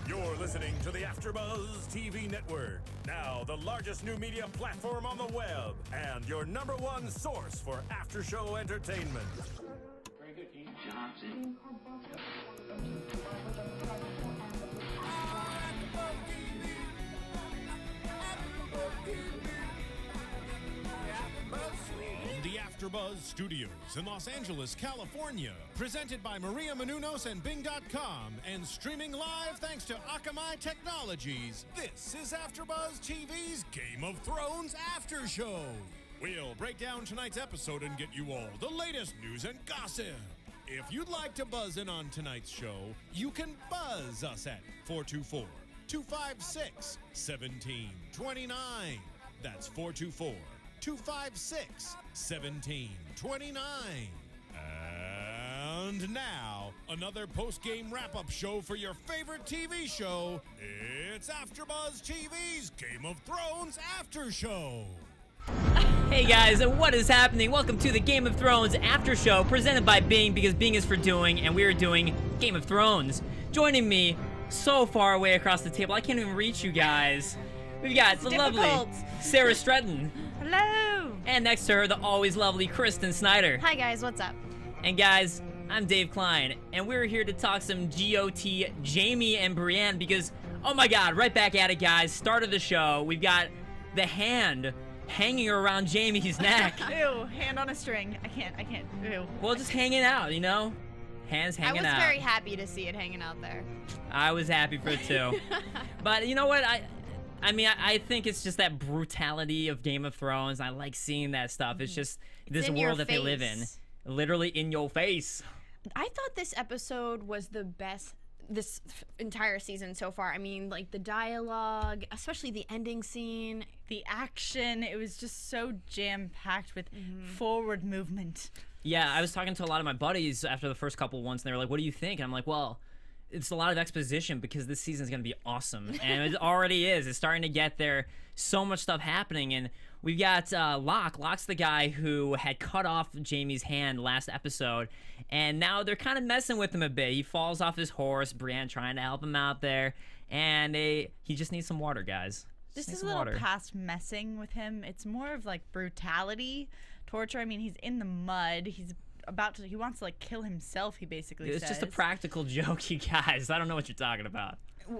You're listening to the AfterBuzz TV network, now the largest new media platform on the web, and your #1 source for after-show entertainment. Very good, Dean Johnson. The AfterBuzz Studios in Los Angeles, California. Presented by Maria Menounos and Bing.com and streaming live thanks to Akamai Technologies. This is AfterBuzz TV's Game of Thrones After Show. We'll break down tonight's episode and get you all the latest news and gossip. If you'd like to buzz in on tonight's show, you can buzz us at 424-256-1729. That's 424-256-1729. And now, another post-game wrap-up show for your favorite TV show. It's AfterBuzz TV's Game of Thrones After Show. Hey guys, what is happening? Welcome to the Game of Thrones After Show, presented by Bing, because Bing is for doing, and we are doing Game of Thrones. Joining me, so far away across the table, I can't even reach you guys. We've got the lovely Sara Stretton. Hello! And next to her, the always lovely Kristen Snyder. Hi guys, what's up? And guys, I'm Dave Klein, and we're here to talk some GOT, Jaime and Brienne, because, oh my god, right back at it, guys. Start of the show, we've got the hand hanging around Jaime's neck. Ew, hand on a string. I can't, ew. Well, just hanging out, you know? Hands hanging out. I was very happy to see it hanging out there. I was happy for it too. But you know what? I mean, I think it's just that brutality of Game of Thrones. I like seeing that stuff. It's just this world that they live in. Literally in your face. I thought this episode was the best this entire season so far. I mean, like the dialogue, especially the ending scene. The action, it was just so jam-packed with forward movement. Yeah, I was talking to a lot of my buddies after the first couple ones, and they were like, what do you think? And I'm like, well, it's a lot of exposition because this season's going to be awesome. And it already is. It's starting to get there. So much stuff happening. And we've got Locke. Locke's the guy who had cut off Jaime's hand last episode. And now they're kind of messing with him a bit. He falls off his horse. Brienne trying to help him out there. And he just needs some water, guys. This is a little past messing with him. It's more of like brutality, torture. I mean, he's in the mud. He wants to like kill himself, he basically says. It's just a practical joke, you guys. I don't know what you're talking about.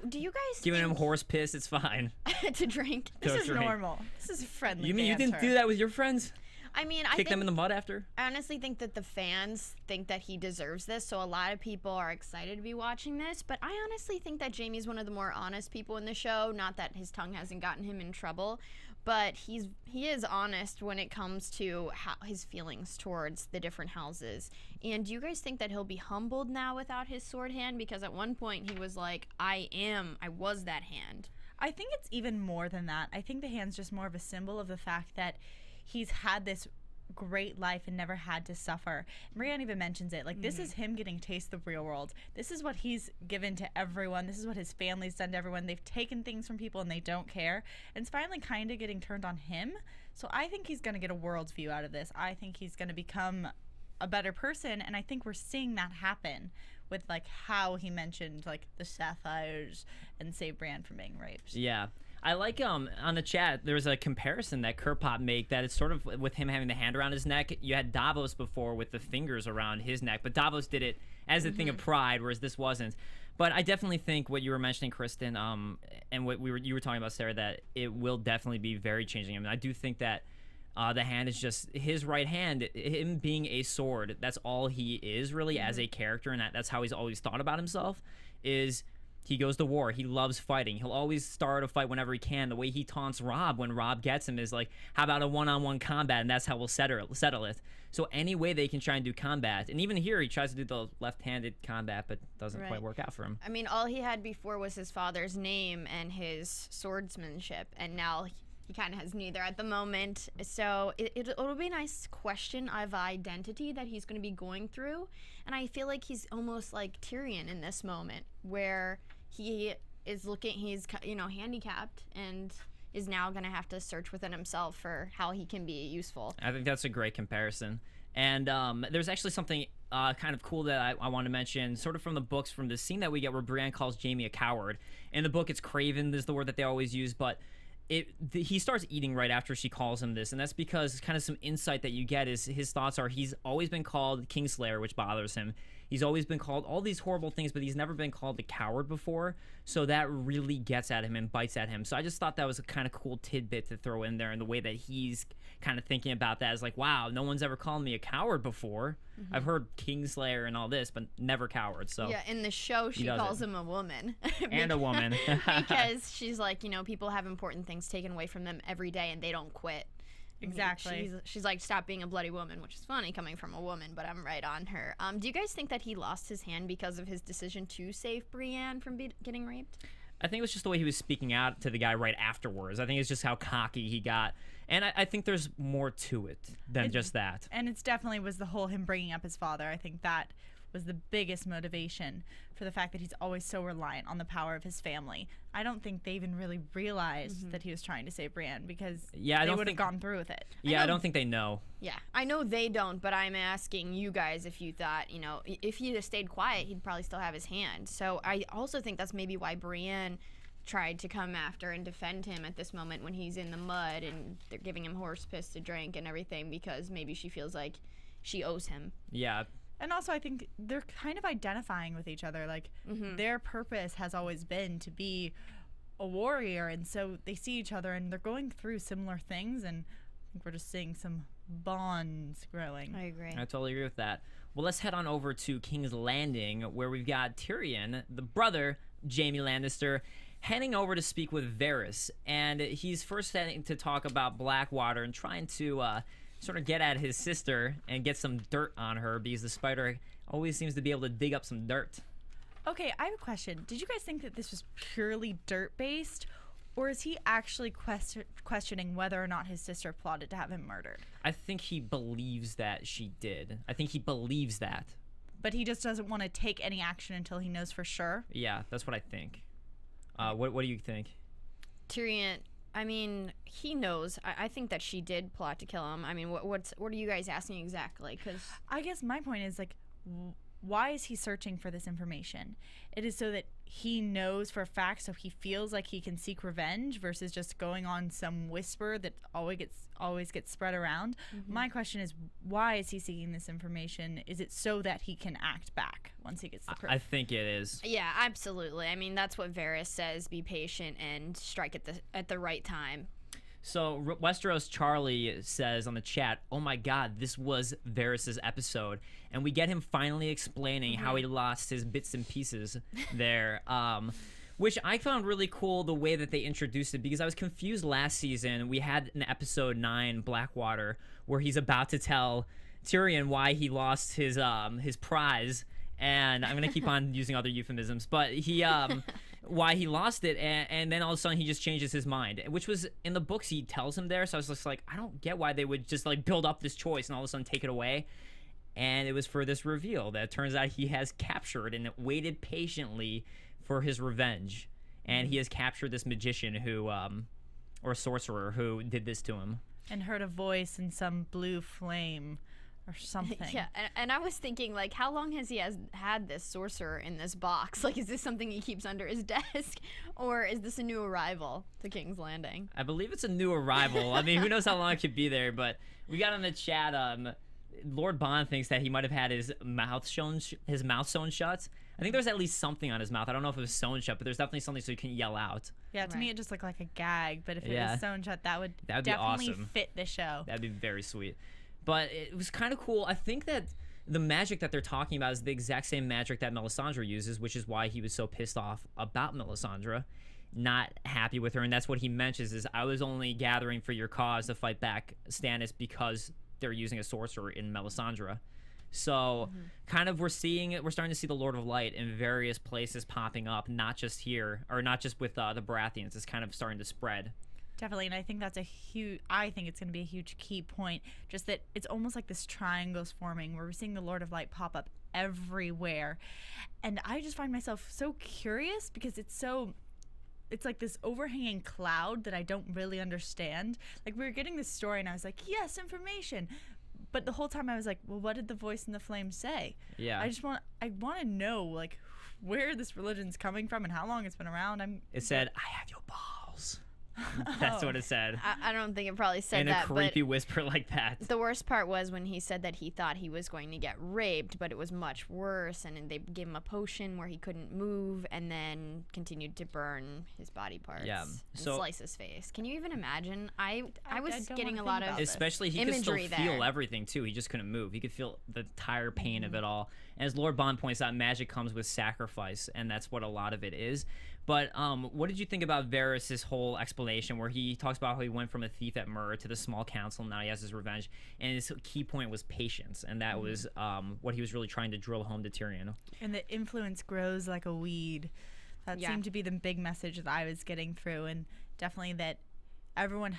Do you guys giving him horse piss? It's fine. to drink? This is normal. This is friendly. You mean you didn't do that with your friends? I mean, Kick them in the mud after? I honestly think that the fans think that he deserves this, so a lot of people are excited to be watching this, but I honestly think that Jaime's one of the more honest people in the show. Not that his tongue hasn't gotten him in trouble, but he is honest when it comes to his feelings towards the different houses. And do you guys think that he'll be humbled now without his sword hand? Because at one point he was like, I was that hand. I think it's even more than that. I think the hand's just more of a symbol of the fact that he's had this great life and never had to suffer. Brienne even mentions it. Like, this is him getting a taste of the real world. This is what he's given to everyone. This is what his family's done to everyone. They've taken things from people and they don't care. And it's finally kind of getting turned on him. So I think he's going to get a world's view out of this. I think he's going to become a better person. And I think we're seeing that happen with, like, how he mentioned, like, the sapphires and save Brienne from being raped. Yeah. I like on the chat there was a comparison that Kerpop made that it's sort of with him having the hand around his neck. You had Davos before with the fingers around his neck, but Davos did it as a thing of pride, whereas this wasn't. But I definitely think what you were mentioning, Kristen, and what you were talking about, Sarah, that it will definitely be very changing. I mean, I do think that the hand is just his right hand, him being a sword. That's all he is really as a character, and that's how he's always thought about himself. Is he goes to war. He loves fighting. He'll always start a fight whenever he can. The way he taunts Robb when Robb gets him is like, how about a one-on-one combat, and that's how we'll settle it. So any way they can try and do combat, and even here he tries to do the left-handed combat, but doesn't quite work out for him. I mean, all he had before was his father's name and his swordsmanship, and now he kind of has neither at the moment. So it'll be a nice question of identity that he's going to be going through, and I feel like he's almost like Tyrion in this moment, where he is he's handicapped and is now going to have to search within himself for how he can be useful. I think that's a great comparison. And there's actually something kind of cool that I want to mention, sort of from the books, from the scene that we get where Brienne calls Jaime a coward. In the book, it's craven is the word that they always use, but he starts eating right after she calls him this, and that's because kind of some insight that you get is his thoughts are he's always been called Kingslayer, which bothers him. He's always been called all these horrible things, but he's never been called a coward before, so that really gets at him and bites at him. So I just thought that was a kind of cool tidbit to throw in there, and the way that he's kind of thinking about that is like, wow, no one's ever called me a coward before. I've heard Kingslayer and all this, but never coward. So yeah, in the show, she calls him a woman. And a woman. Because she's like, people have important things taken away from them every day, and they don't quit. Exactly. She's like, stop being a bloody woman, which is funny coming from a woman, but I'm right on her. Do you guys think that he lost his hand because of his decision to save Brienne from getting raped? I think it was just the way he was speaking out to the guy right afterwards. I think it's just how cocky he got. And I think there's more to it than just that. And it's definitely was the whole him bringing up his father. I think that was the biggest motivation for the fact that he's always so reliant on the power of his family. I don't think they even really realized that he was trying to save Brienne because they would have gone through with it. Yeah, I don't think they know. Yeah, I know they don't, but I'm asking you guys if you thought, if he had stayed quiet, he'd probably still have his hand. So I also think that's maybe why Brienne tried to come after and defend him at this moment when he's in the mud and they're giving him horse piss to drink and everything, because maybe she feels like she owes him. Yeah. And also, I think they're kind of identifying with each other. Like, their purpose has always been to be a warrior, and so they see each other, and they're going through similar things, and I think we're just seeing some bonds growing. I agree. I totally agree with that. Well, let's head on over to King's Landing, where we've got Tyrion, the brother, Jaime Lannister, heading over to speak with Varys, and he's first heading to talk about Blackwater and trying to sort of get at his sister and get some dirt on her, because the spider always seems to be able to dig up some dirt. Okay, I have a question. Did you guys think that this was purely dirt-based, or is he actually questioning whether or not his sister plotted to have him murdered? I think he believes that she did. I think he believes that. But he just doesn't want to take any action until he knows for sure? Yeah, that's what I think. What do you think? Tyrion, I mean, he knows. I think that she did plot to kill him. I mean, what are you guys asking exactly? Because I guess my point is, like, why is he searching for this information? It is so that he knows for a fact, so he feels like he can seek revenge versus just going on some whisper that always gets spread around. My question is, why is he seeking this information? Is it so that he can act back once he gets the proof? I think it is. Yeah, absolutely. I mean, that's what Varys says: be patient and strike at the right time. So Westeros Charlie says on the chat, "Oh my God, this was Varys' episode," and we get him finally explaining how he lost his bits and pieces there, which I found really cool the way that they introduced it, because I was confused last season. We had an episode 9, Blackwater, where he's about to tell Tyrion why he lost his prize, and I'm gonna keep on using other euphemisms, but he why he lost it, and then all of a sudden he just changes his mind, which was in the books he tells him there. So I was just like, I don't get why they would just like build up this choice and all of a sudden take it away. And it was for this reveal that it turns out he has captured and waited patiently for his revenge, and he has captured this magician who or sorcerer who did this to him, and heard a voice in some blue flame or something. Yeah, and I was thinking, like, how long has he had this sorcerer in this box? Like, is this something he keeps under his desk, or is this a new arrival to King's Landing? I believe it's a new arrival. I mean, who knows how long it could be there, but we got in the chat, Lord Bond thinks that he might have had his mouth sewn shut. I think there's at least something on his mouth. I don't know if it was sewn shut, but there's definitely something so he can yell out. Yeah, to me it just looked like a gag, but if it was sewn shut, that would be definitely awesome. fit the show. That'd be very sweet. But it was kind of cool. I think that the magic that they're talking about is the exact same magic that Melisandre uses, which is why he was so pissed off about Melisandre, not happy with her. And that's what he mentions is, I was only gathering for your cause to fight back Stannis because they're using a sorcerer in Melisandre. So kind of we're starting to see the Lord of Light in various places popping up, not just here, or not just with the Baratheons. It's kind of starting to spread. Definitely, and I think that's I think it's going to be a huge key point, just that it's almost like this triangle's forming where we're seeing the Lord of Light pop up everywhere. And I just find myself so curious because it's like this overhanging cloud that I don't really understand. Like, we were getting this story and I was like, yes, information. But the whole time I was like, well, what did the voice in the flames say? Yeah. I want to know, like, where this religion's coming from and how long it's been around. It said, I have your balls. That's what it said. I don't think it probably said in that. In a creepy but whisper like that. the worst part was when he said that he thought he was going to get raped, but it was much worse, and they gave him a potion where he couldn't move, and then continued to burn his body parts and slice his face. Can you even imagine? I was getting a lot of especially he could still imagery feel there. Everything too. He just couldn't move. He could feel the entire pain of it all. And as Lord Bond points out, magic comes with sacrifice, and that's what a lot of it is. But what did you think about Varys' whole explanation where he talks about how he went from a thief at Mur to the small council, and now he has his revenge, and his key point was patience, and that was what he was really trying to drill home to Tyrion. And the influence grows like a weed. That seemed to be the big message that I was getting through, and definitely that everyone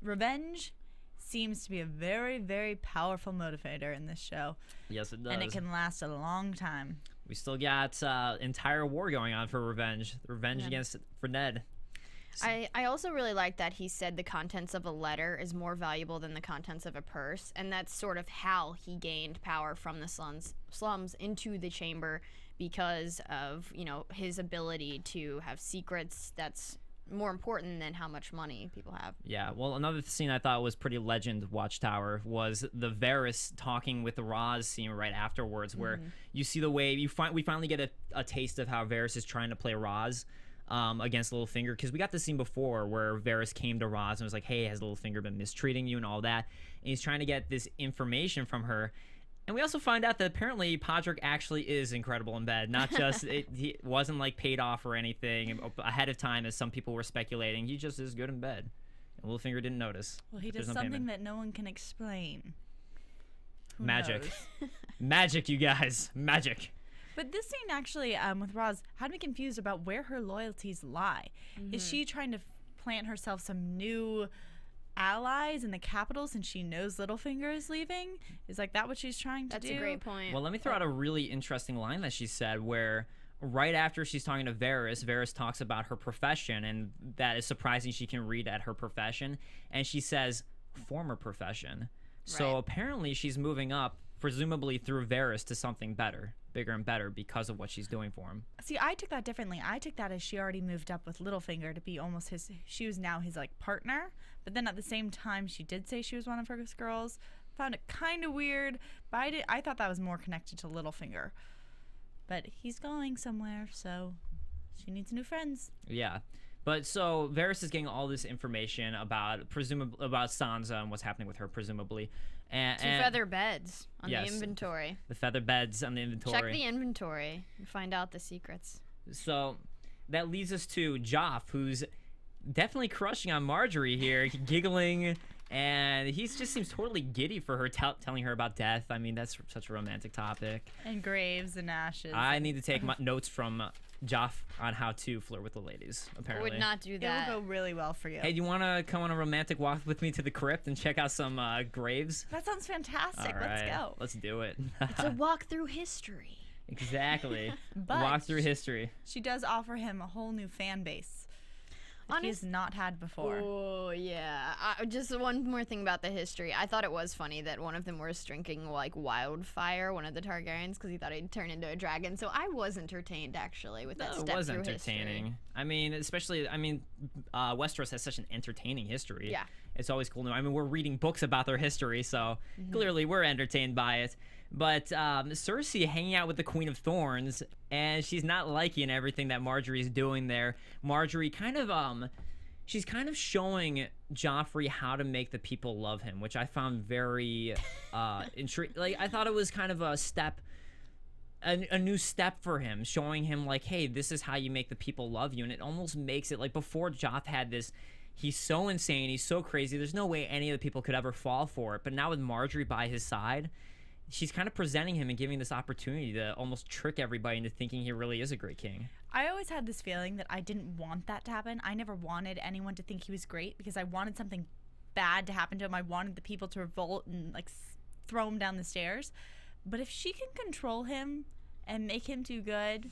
revenge seems to be a very, very powerful motivator in this show. Yes, it does. And it can last a long time. We still got entire war going on for revenge. Revenge for Ned. I also really like that he said the contents of a letter is more valuable than the contents of a purse, and that's sort of how he gained power from the slums into the chamber, because of, you know, his ability to have secrets that's more important than how much money people have. Yeah, well, another scene I thought was pretty legend Watchtower was the Varys talking with the Roz scene right afterwards, where you see the way we finally get a taste of how Varys is trying to play Roz against Littlefinger, because we got the scene before where Varys came to Roz and was like, hey, has Littlefinger been mistreating you and all that, and he's trying to get this information from her. And we also find out that apparently Podrick actually is incredible in bed. Not just, he wasn't like paid off or anything ahead of time as some people were speculating. He just is good in bed. And Littlefinger didn't notice. Well, he does something that no one can explain. Who Magic. knows? Magic, you guys. Magic. But this scene actually, with Roz, had me confused about where her loyalties lie. Is she trying to plant herself some new allies in the capital since she knows Littlefinger is leaving? Is like that what she's trying to do? That's a great point. Well, let me throw out a really interesting line that she said where right after she's talking to Varys talks about her profession, and that is surprising she can read at her profession, and she says former profession. So apparently she's moving up, presumably through Varys, to something better, bigger and better, because of what she's doing for him. See, I took that differently. I took that as she already moved up with Littlefinger to be almost she was now his like partner. But then at the same time, she did say she was one of her girls. Found it kind of weird, but I thought that was more connected to Littlefinger. But he's going somewhere, so she needs new friends. Yeah. But so Varys is getting all this information about about Sansa and what's happening with her, presumably. And Two feather beds on the inventory. The feather beds on the inventory. Check the inventory and find out the secrets. So that leads us to Joff, who's definitely crushing on Marjorie here, giggling, and he just seems totally giddy for her, telling her about death. I mean, that's such a romantic topic. And graves and ashes. I need to take notes from Joff on how to flirt with the ladies, apparently. I would not do that. It will go really well for you. Hey, do you want to come on a romantic walk with me to the crypt and check out some graves? That sounds fantastic. All right, let's go. Let's do it. It's a walk through history. Exactly. But walk through history. She does offer him a whole new fan base that he's not had before. Oh, yeah. Just one more thing about the history. I thought it was funny that one of them was drinking, like, wildfire, one of the Targaryens, because he thought he'd turn into a dragon. So I was entertained, actually, with that step through history. It was entertaining. I mean, Westeros has such an entertaining history. Yeah. It's always cool to know. I mean, we're reading books about their history, so clearly we're entertained by it. But Cersei hanging out with the Queen of Thorns, and she's not liking everything that Marjorie's doing there. Marjorie kind of, she's kind of showing Joffrey how to make the people love him, which I found very intriguing. Like, I thought it was kind of a step, a new step for him, showing him like, hey, this is how you make the people love you. And it almost makes it like before Joff had this, he's so insane, he's so crazy, there's no way any of the people could ever fall for it. But now with Marjorie by his side, she's kind of presenting him and giving this opportunity to almost trick everybody into thinking he really is a great king. I always had this feeling that I didn't want that to happen. I never wanted anyone to think he was great because I wanted something bad to happen to him. I wanted the people to revolt and like throw him down the stairs. But if she can control him and make him too good,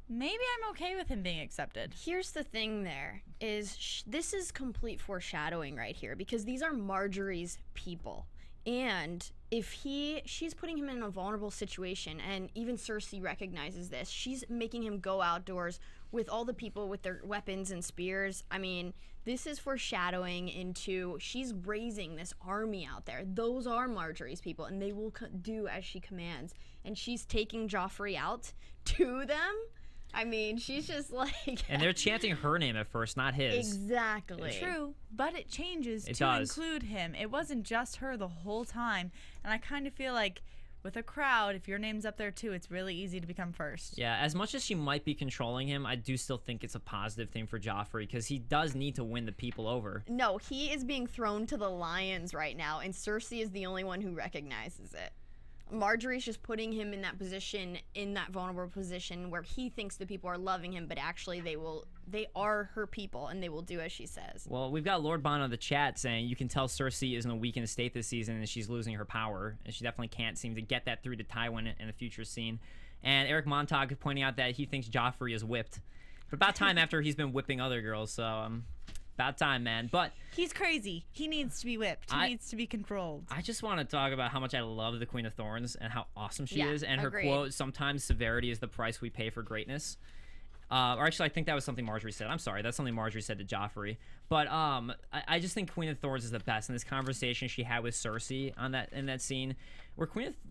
maybe I'm okay with him being accepted. Here's the thing there, is this is complete foreshadowing right here, because these are Marjorie's people. And if she's putting him in a vulnerable situation, and even Cersei recognizes this. She's making him go outdoors with all the people with their weapons and spears. I mean, this is foreshadowing into she's raising this army out there. Those are Marjorie's people, and they will do as she commands. And she's taking Joffrey out to them. I mean, she's just like... And they're chanting her name at first, not his. Exactly. True, but it changes It to does. include him. It wasn't just her the whole time. And I kind of feel like with a crowd, if your name's up there too, it's really easy to become first. Yeah, as much as she might be controlling him, I do still think it's a positive thing for Joffrey because he does need to win the people over. No, he is being thrown to the lions right now, and Cersei is the only one who recognizes it. Marjorie's just putting him in that position, in that vulnerable position where he thinks the people are loving him, but actually they are her people, and they will do as she says. Well, we've got Lord Bon on the chat saying you can tell Cersei is in a weakened state this season and she's losing her power, and she definitely can't seem to get that through to Tywin in the future scene. And Eric Montag pointing out that he thinks Joffrey is whipped. But about time after he's been whipping other girls, so about time, man. But He's crazy. He needs to be whipped. He needs to be controlled. I just want to talk about how much I love the Queen of Thorns and how awesome she Yeah, is. And her agreed. quote, sometimes severity is the price we pay for greatness. Or actually, I think that was something Marjorie said. I'm sorry, that's something Marjorie said to Joffrey. But I just think Queen of Thorns is the best. And this conversation she had with Cersei in that scene, where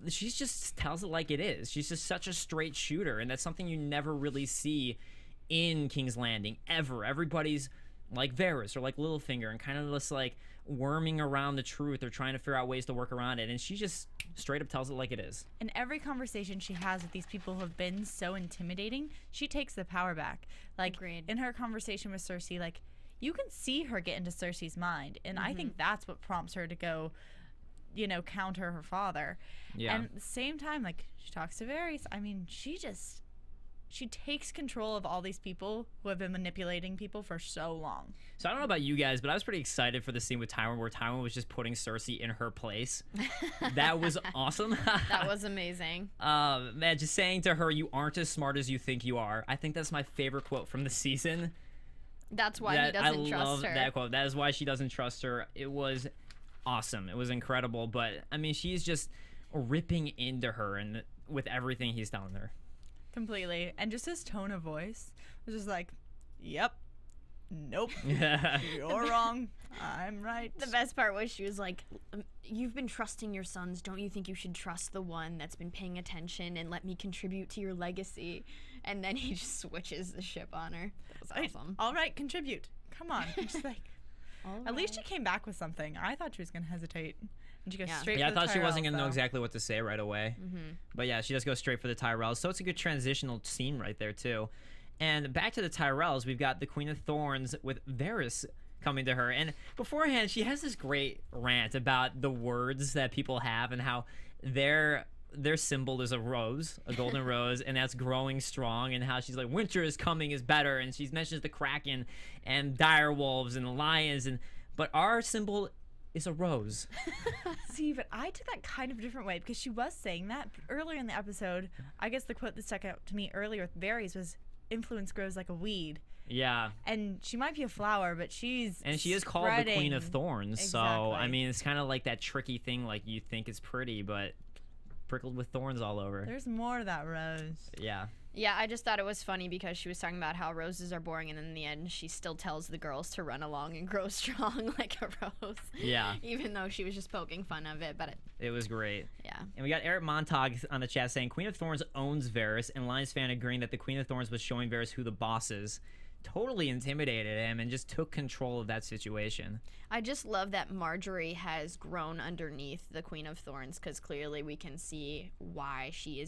she just tells it like it is. She's just such a straight shooter, and that's something you never really see in King's Landing ever. Everybody's like Varys or like Littlefinger and kind of just like worming around the truth or trying to figure out ways to work around it, and she just straight up tells it like it is. In every conversation she has with these people who have been so intimidating, she takes the power back. Like Agreed. in her conversation with Cersei, like you can see her get into Cersei's mind, and I think that's what prompts her to go, counter her father. Yeah. And at the same time, like she talks to Varys. I mean, she takes control of all these people who have been manipulating people for so long. So I don't know about you guys, but I was pretty excited for the scene with Tywin where Tywin was just putting Cersei in her place. That was awesome. That was amazing. Man, just saying to her, you aren't as smart as you think you are. I think that's my favorite quote from the season. That's why he doesn't I trust love her. that quote. That is why she doesn't trust her. It was awesome. It was incredible. But, I mean, she's just ripping into her and with everything he's telling her. Completely. And just his tone of voice was just like, yep, nope, Yeah. you're wrong, I'm right. The best part was she was like, you've been trusting your sons. Don't you think you should trust the one that's been paying attention and let me contribute to your legacy? And then he just switches the ship on her. That was awesome. All right, contribute. Come on. It's just like, at least she came back with something. I thought she was going to hesitate. And she goes straight Yeah, for I the thought she wasn't Tyrells, going to know though. exactly what to say right away. But yeah, she does go straight for the Tyrells. So it's a good transitional scene right there, too. And back to the Tyrells, we've got the Queen of Thorns with Varys coming to her. And beforehand, she has this great rant about the words that people have and how their symbol is a rose, a golden rose, and that's growing strong, and how she's like, winter is coming is better. And she mentions the Kraken and dire wolves and lions. But our symbol is a rose. See, but I took that kind of a different way because she was saying that earlier in the episode. I guess the quote that stuck out to me earlier with Varys was, influence grows like a weed. Yeah. And she might be a flower, but she is called the Queen of Thorns. So, I Exactly. mean, it's kind of like that tricky thing, like you think it's pretty, but prickled with thorns all over. There's more to that rose. Yeah. Yeah, I just thought it was funny because she was talking about how roses are boring, and in the end, she still tells the girls to run along and grow strong like a rose. Yeah. Even though she was just poking fun of it, but It was great. yeah. And we got Eric Montag on the chat saying, Queen of Thorns owns Varys, and Lions fan agreeing that the Queen of Thorns was showing Varys who the boss is. Totally intimidated him and just took control of that situation. I just love that Marjorie has grown underneath the Queen of Thorns because clearly we can see why she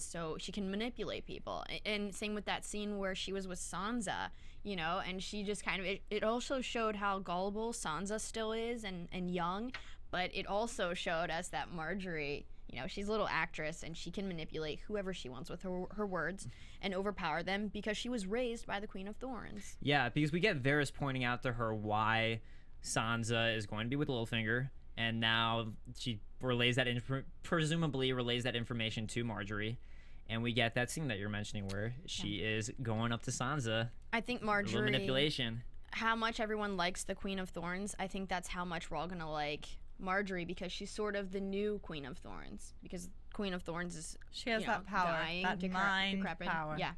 can manipulate people. And same with that scene where she was with Sansa, and she just kind of, it also showed how gullible Sansa still is and young, but it also showed us that Marjorie, she's a little actress and she can manipulate whoever she wants with her words and overpower them because she was raised by the Queen of Thorns. Yeah, because we get Varys pointing out to her why Sansa is going to be with Littlefinger, and now she presumably relays that information to Marjorie, and we get that scene that you're mentioning where she is going up to Sansa. I think A little Marjorie, manipulation. how much everyone likes the Queen of Thorns, I think that's how much we're all gonna like Marjorie because she's sort of the new Queen of Thorns, because Queen of Thorns is She has that power, dying, that mind decrepit. power. Yeah.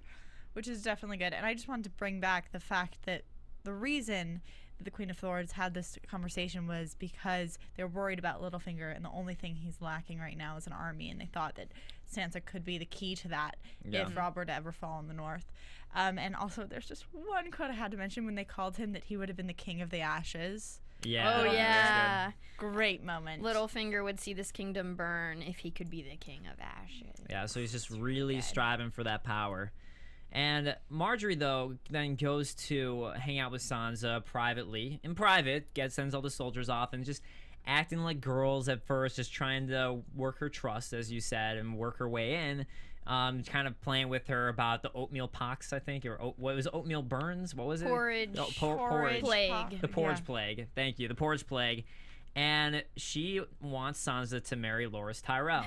Which is definitely good. And I just wanted to bring back the fact that the reason that the Queen of Thorns had this conversation was because they're worried about Littlefinger, and the only thing he's lacking right now is an army, and they thought that Sansa could be the key to that if Robb were to ever fall in the North. And also, there's just one quote I had to mention when they called him that he would have been the King of the Ashes. Yeah. Oh that was yeah. Great moment. Littlefinger would see this kingdom burn if he could be the King of Ashes. Yeah, so he's just really striving for that power. And Marjorie, though, then goes to hang out with Sansa privately. In private, sends all the soldiers off and just acting like girls at first, just trying to work her trust, as you said, and work her way in. Kind of playing with her about the oatmeal pox, I think, or what was it, oatmeal burns? What was it? Porridge. Oh, Porridge. Plague. The porridge plague. Thank you. The porridge plague. And she wants Sansa to marry Loras Tyrell.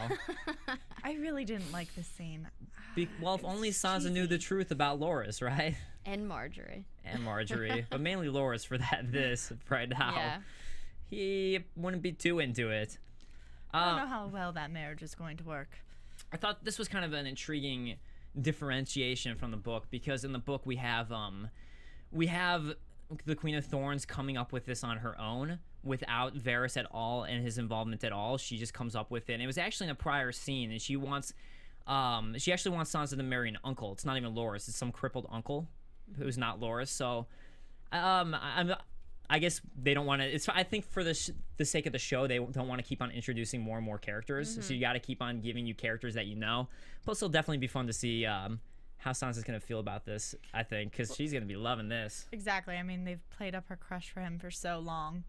I really didn't like this scene. Well, if only Sansa knew the truth about Loras, right? And Marjorie. And Marjorie. But mainly Loras for this right now. Yeah. He wouldn't be too into it. I don't know how well that marriage is going to work. I thought this was kind of an intriguing differentiation from the book, because in the book we have the Queen of Thorns coming up with this on her own without Varys at all and his involvement at all. She just comes up with it. And it was actually in a prior scene, and she actually wants Sansa to marry an uncle. It's not even Loras. It's some crippled uncle who's not Loras. So I guess they don't want to. I think for the sake of the show, they don't want to keep on introducing more and more characters. So you got to keep on giving you characters that you know. Plus, it'll definitely be fun to see how Sansa's going to feel about this, I think, because she's going to be loving this. Exactly. I mean, they've played up her crush for him for so long.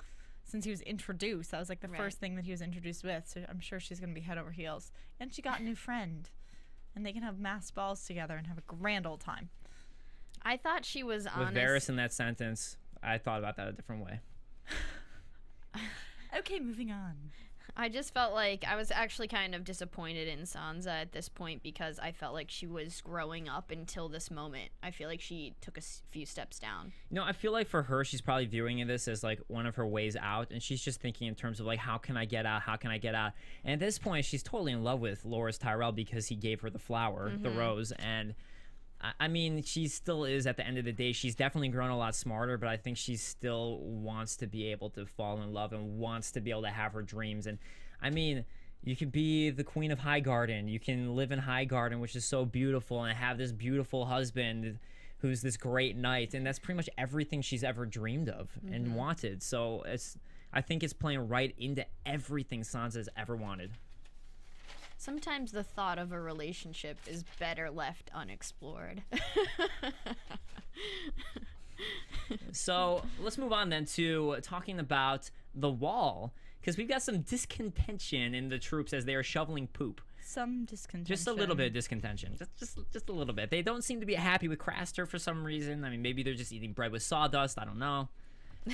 Since he was introduced. That was like the first thing that he was introduced with. So I'm sure she's going to be head over heels. And she got a new friend. And they can have masked balls together and have a grand old time. I thought she was honest. With Varys in that sentence, I thought about that a different way. Okay, moving on. I just felt like I was actually kind of disappointed in Sansa at this point, because I felt like she was growing up until this moment. I feel like she took a few steps down. You know, I feel like for her, she's probably viewing this as like one of her ways out, and she's just thinking in terms of like, how can I get out? How can I get out? And at this point, she's totally in love with Loras Tyrell because he gave her the flower, the rose, and I mean, she still is, at the end of the day, she's definitely grown a lot smarter, but I think she still wants to be able to fall in love and wants to be able to have her dreams. And I mean, you could be the Queen of Highgarden. You can live in Highgarden, which is so beautiful, and have this beautiful husband who's this great knight. And that's pretty much everything she's ever dreamed of and wanted. So I think it's playing right into everything Sansa's ever wanted. Sometimes the thought of a relationship is better left unexplored. So let's move on then to talking about the Wall, because we've got some discontention in the troops as they are shoveling poop. Some discontention. Just a little bit of discontention. Just a little bit. They don't seem to be happy with Craster for some reason. I mean, maybe they're just eating bread with sawdust. I don't know.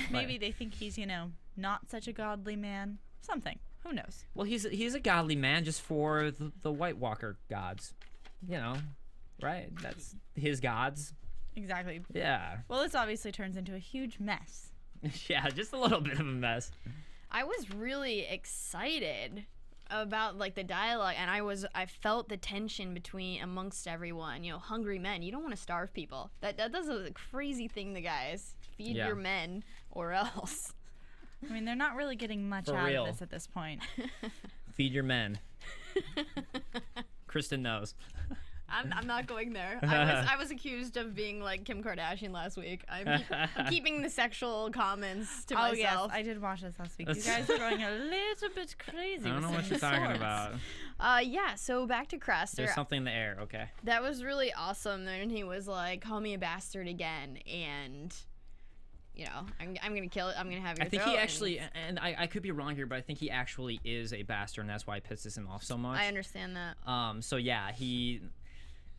Maybe they think he's, not such a godly man. Something. Who knows? Well, he's a godly man just for the White Walker gods. Right? That's his gods. Exactly. Yeah. Well, this obviously turns into a huge mess. Yeah, just a little bit of a mess. I was really excited about the dialogue, and I felt the tension amongst everyone. Hungry men. You don't want to starve people. That's a crazy thing, the guys. Feed your men or else. I mean, they're not really getting much For out real. of this at this point. Feed your men. Kristen knows. I'm not going there. I was accused of being like Kim Kardashian last week. I'm keeping the sexual comments to myself. Oh, yes. I did watch this last week. You guys are going a little bit crazy. I don't know what you're talking about. Yeah, so back to Craster. There's something in the air, okay. That was really awesome. And he was like, call me a bastard again. And... I'm gonna kill it. I'm gonna have your I think throat, he actually, and I could be wrong here, but I think he actually is a bastard, and that's why it pisses him off so much. I understand that. So yeah,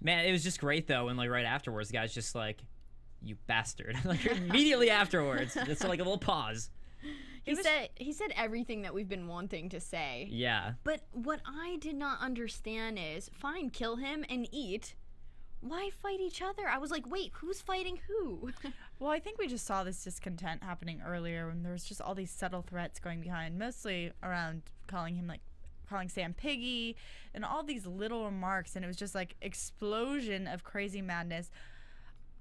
man, it was just great though, and right afterwards, the guy's just like, "You bastard!" Immediately afterwards, it's like a little pause. He said everything that we've been wanting to say. Yeah. But what I did not understand is, fine, kill him and eat. why fight each other? I was like, wait, who's fighting who? Well, I think we just saw this discontent happening earlier when there was just all these subtle threats going behind, mostly around calling Sam piggy and all these little remarks, and it was just like explosion of crazy madness.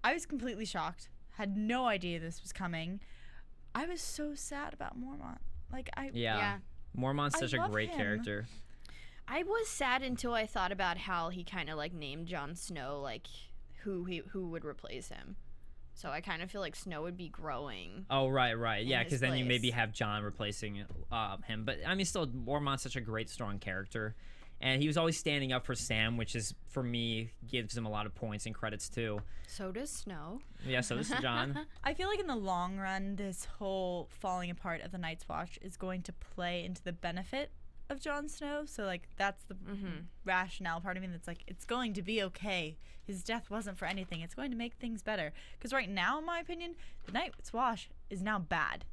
I was completely shocked. Had no idea this was coming. I was so sad about Mormont. Yeah. Mormont's such a great character. I was sad until I thought about how he kind of like named Jon Snow like who would replace him. So I kind of feel like Snow would be growing. Oh, right. Yeah, because then you place. maybe have Jon replacing him. But, I mean, still, Mormont's such a great, strong character. And he was always standing up for Sam, which is, for me, gives him a lot of points and credits, too. So does Snow. Yeah, so does Jon. I feel like in the long run, this whole falling apart of the Night's Watch is going to play into the benefit of Jon Snow. So, like, that's the rationale part of me that's like, it's going to be okay. His death wasn't for anything. It's going to make things better. Because right now, in my opinion, the Night's Watch is now bad.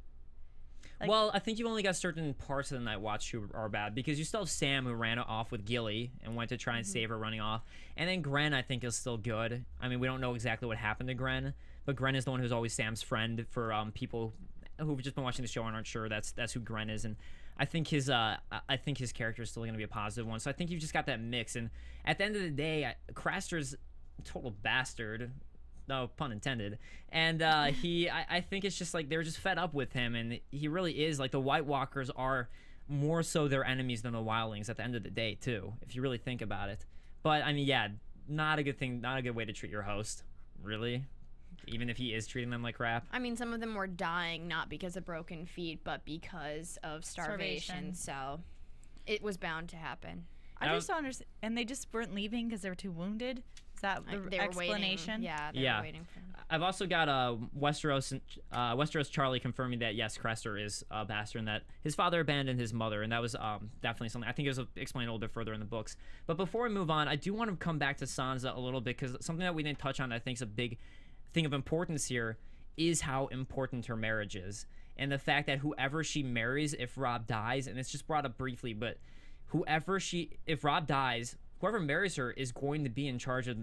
Like, well, I think you've only got certain parts of the Night Watch who are bad, because you still have Sam, who ran off with Gilly and went to try and save her running off. And then Gren, I think, is still good. I mean, we don't know exactly what happened to Gren, but Gren is the one who's always Sam's friend. For people who've just been watching the show and aren't sure, that's who Gren is. And I think his character is still going to be a positive one. So I think you've just got that mix. And at the end of the day, Craster's a total bastard. No pun intended. And I think it's just like they're just fed up with him, and he really is like, the White Walkers are more so their enemies than the wildlings at the end of the day too, if you really think about it. But I mean, yeah, not a good thing, not a good way to treat your host, really, even if he is treating them like crap. I mean, some of them were dying not because of broken feet, but because of starvation. So it was bound to happen. I just don't understand. And they just weren't leaving because they were too wounded? Is that the explanation? They were waiting for him. I've also got Westeros Charlie confirming that, yes, Craster is a bastard and that his father abandoned his mother, and that was definitely something. I think it was explained a little bit further in the books. But before we move on, I do want to come back to Sansa a little bit, because something that we didn't touch on that I think is a big thing of importance here is how important her marriage is. And the fact that whoever she marries, if Robb dies, and it's just brought up briefly, but if Robb dies, whoever marries her is going to be in charge of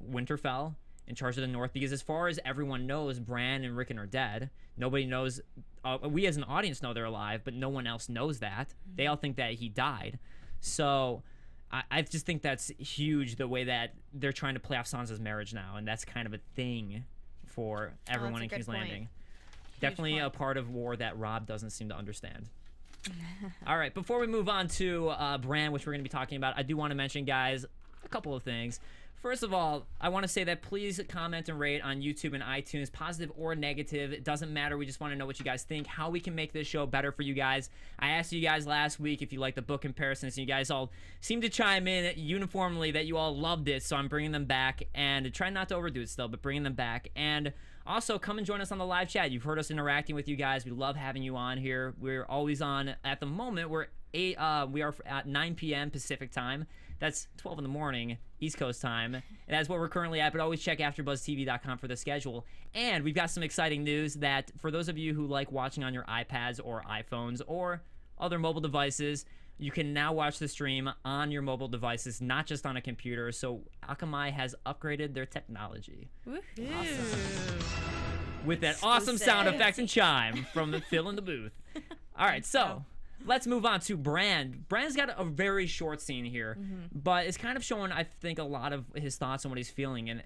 Winterfell, in charge of the North, because as far as everyone knows, Bran and Rickon are dead. Nobody knows. We as an audience know they're alive, but no one else knows that. They all think that he died. So I just think that's huge, the way that they're trying to play off Sansa's marriage now, and that's kind of a thing for everyone in King's Landing. Definitely a part of war that Robb doesn't seem to understand. All right, before we move on to Bran, which we're going to be talking about, I do want to mention, guys, a couple of things. First of all, I want to say that please comment and rate on YouTube and iTunes, positive or negative. It doesn't matter. We just want to know what you guys think, how we can make this show better for you guys. I asked you guys last week if you like the book comparisons, and you guys all seem to chime in uniformly that you all loved it, so I'm bringing them back, and try not to overdo it still, but bringing them back. And also, come and join us on the live chat. You've heard us interacting with you guys. We love having you on here. We're always on, at the moment, we are at 9 p.m. Pacific time. That's 12 in the morning, East Coast time. And that's what we're currently at, but always check AfterBuzzTV.com for the schedule. And we've got some exciting news that for those of you who like watching on your iPads or iPhones or other mobile devices, you can now watch the stream on your mobile devices, not just on a computer. So Akamai has upgraded their technology. Woohoo. Awesome. With that awesome sound effect and chime from the Phil in the booth. All right, so let's move on to Bran. Bran's got a very short scene here, but it's kind of showing, I think, a lot of his thoughts on what he's feeling. And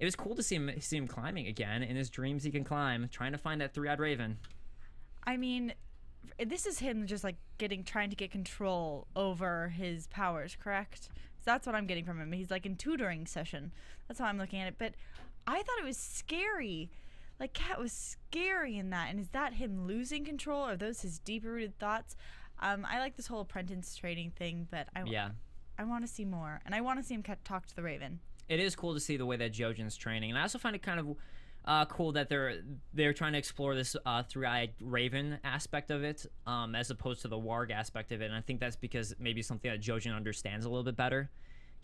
it was cool to see him climbing again. In his dreams, he can climb, trying to find that three-eyed raven. I mean, this is him just like trying to get control over his powers, correct? So that's what I'm getting from him. He's like in tutoring session. That's how I'm looking at it. But I thought it was scary. Like, Cat was scary in that. And is that him losing control? Or are those his deeper-rooted thoughts? I like this whole apprentice training thing, but I want to see more. And I want to see him talk to the Raven. It is cool to see the way that Jojen's training. And I also find it kind of cool that they're trying to explore this three-eyed raven aspect of it, as opposed to the warg aspect of it. And I think that's because maybe something that Jojen understands a little bit better.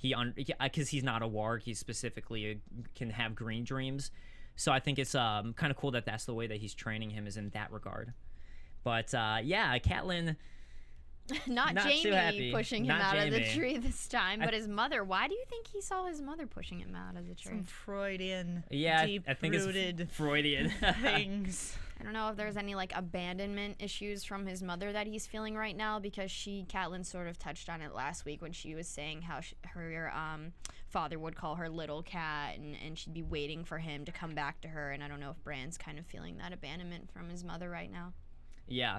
Because he's not a warg, he specifically can have green dreams. So I think it's kind of cool that that's the way that he's training him, is in that regard. But yeah, Catelyn, Not Not too Jamie happy. pushing him Not out of the Jamie. tree this time, but his mother. Why do you think he saw his mother pushing him out of the tree? Some Freudian, Yeah, I think it's deep-rooted Freudian. things. I don't know if there's any like abandonment issues from his mother that he's feeling right now, because Catelyn sort of touched on it last week when she was saying how her father would call her little cat, and she'd be waiting for him to come back to her. And I don't know if Bran's kind of feeling that abandonment from his mother right now. Yeah.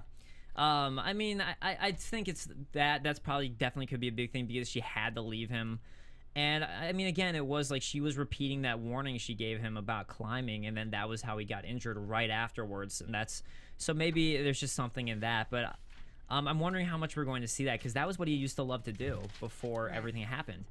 I mean, I think it's that's probably definitely could be a big thing because she had to leave him. And I mean, again, it was like she was repeating that warning she gave him about climbing, and then that was how he got injured right afterwards. And that's so maybe there's just something in that. But I'm wondering how much we're going to see that, because that was what he used to love to do before everything happened.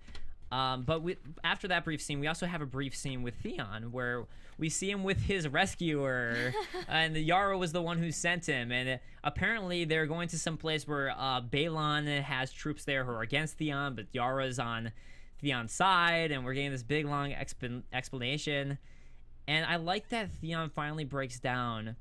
But after that brief scene, we also have a brief scene with Theon where we see him with his rescuer, and Yara was the one who sent him. And apparently they're going to some place where Balon has troops there who are against Theon, but Yara's on Theon's side, and we're getting this big, long explanation. And I like that Theon finally breaks down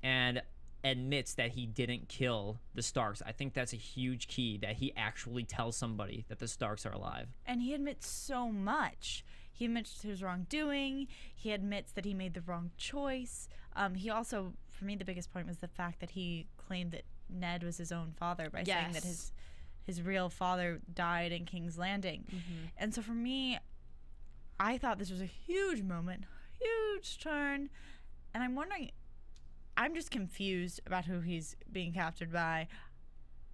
and admits that he didn't kill the Starks. I think that's a huge key, that he actually tells somebody that the Starks are alive. And he admits so much. He admits to his wrongdoing. He admits that he made the wrong choice. He also, for me, the biggest point was the fact that he claimed that Ned was his own father by saying that his real father died in King's Landing. Mm-hmm. And so for me, I thought this was a huge moment, huge turn. And I'm wondering, I'm just confused about who he's being captured by.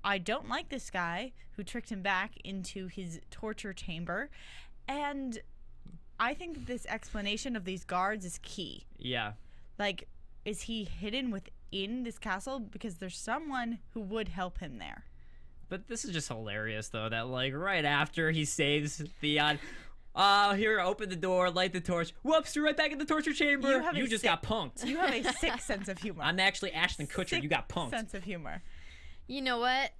I don't like this guy who tricked him back into his torture chamber. And I think this explanation of these guards is key. Yeah. Like, is he hidden within this castle? Because there's someone who would help him there. But this is just hilarious, though, that, like, right after he saves Theon, here, open the door, light the torch. Whoops, you're right back in the torture chamber. You just got punked. You have a sick sense of humor. I'm actually Ashton Kutcher. You got punked. Sense of humor. You know what?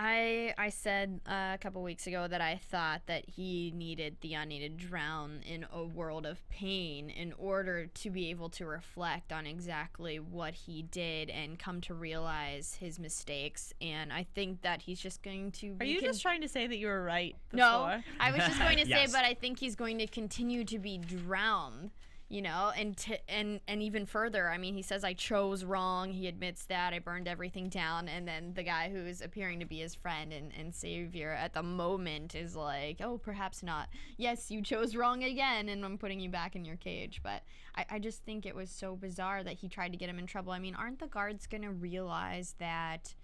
I said a couple weeks ago that I thought that Theon needed to drown in a world of pain in order to be able to reflect on exactly what he did and come to realize his mistakes. And I think that he's just going to Are you just trying to say that you were right before? No, I was just going to Yes. say, but I think he's going to continue to be drowned, you know, and even further. I mean, he says, I chose wrong. He admits that. I burned everything down. And then the guy who's appearing to be his friend and savior at the moment is like, oh, perhaps not. Yes, you chose wrong again, and I'm putting you back in your cage. But I just think it was so bizarre that he tried to get him in trouble. I mean, aren't the guards going to realize that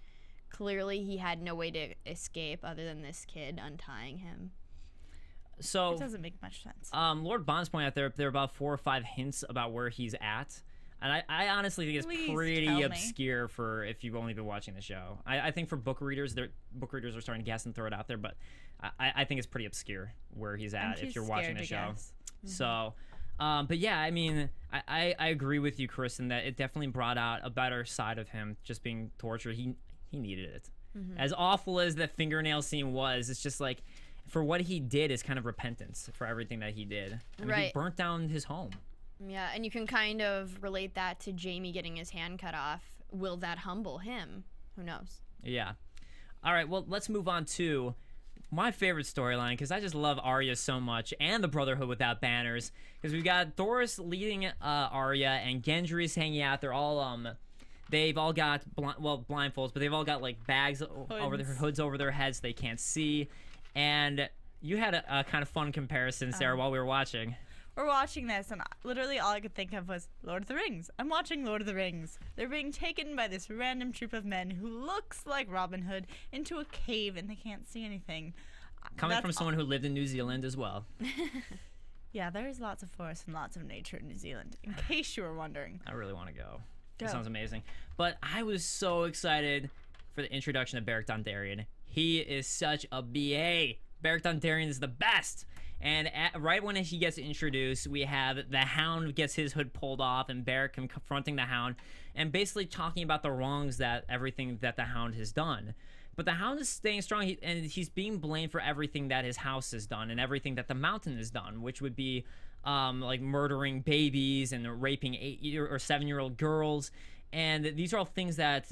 clearly he had no way to escape other than this kid untying him? So It doesn't make much sense. Lord Bond's point out there are about 4 or 5 hints about where he's at. And I honestly think it's Please tell pretty me. obscure for if you've only been watching the show. I think for book readers are starting to guess and throw it out there, but I think it's pretty obscure where he's I'm at too if you're watching scared the to show. guess. So, but yeah, I mean, I agree with you, Kristen, that it definitely brought out a better side of him just being tortured. He needed it. As awful as that fingernail scene was, it's just like, for what he did is kind of repentance for everything that he did. I mean, he Right. burnt down his home. Yeah, and you can kind of relate that to Jamie getting his hand cut off. Will that humble him? Who knows? Yeah. All right, well, let's move on to my favorite storyline, because I just love Arya so much, and the Brotherhood without banners, because we've got Thoros leading Arya, and Gendry's hanging out. They're all they've all got blindfolds, but they've all got like bags over their hoods over their heads so they can't see. And you had a kind of fun comparison, Sarah, while we were watching. We're watching this, and literally all I could think of was Lord of the Rings. I'm watching Lord of the Rings. They're being taken by this random troop of men who looks like Robin Hood into a cave, and they can't see anything. Coming from That's someone who lived in New Zealand as well. Yeah, there's lots of forest and lots of nature in New Zealand, in case you were wondering. I really want to go. Go. That sounds amazing. But I was so excited for the introduction of Beric Dondarrion. He is such a BA. Beric Dondarrion is the best. And right when he gets introduced, we have the Hound gets his hood pulled off, and Beric confronting the Hound, and basically talking about the wrongs that everything that the Hound has done. But the Hound is staying strong, and he's being blamed for everything that his house has done and everything that the Mountain has done, which would be like murdering babies and raping 8 or 7-year-old girls. And these are all things that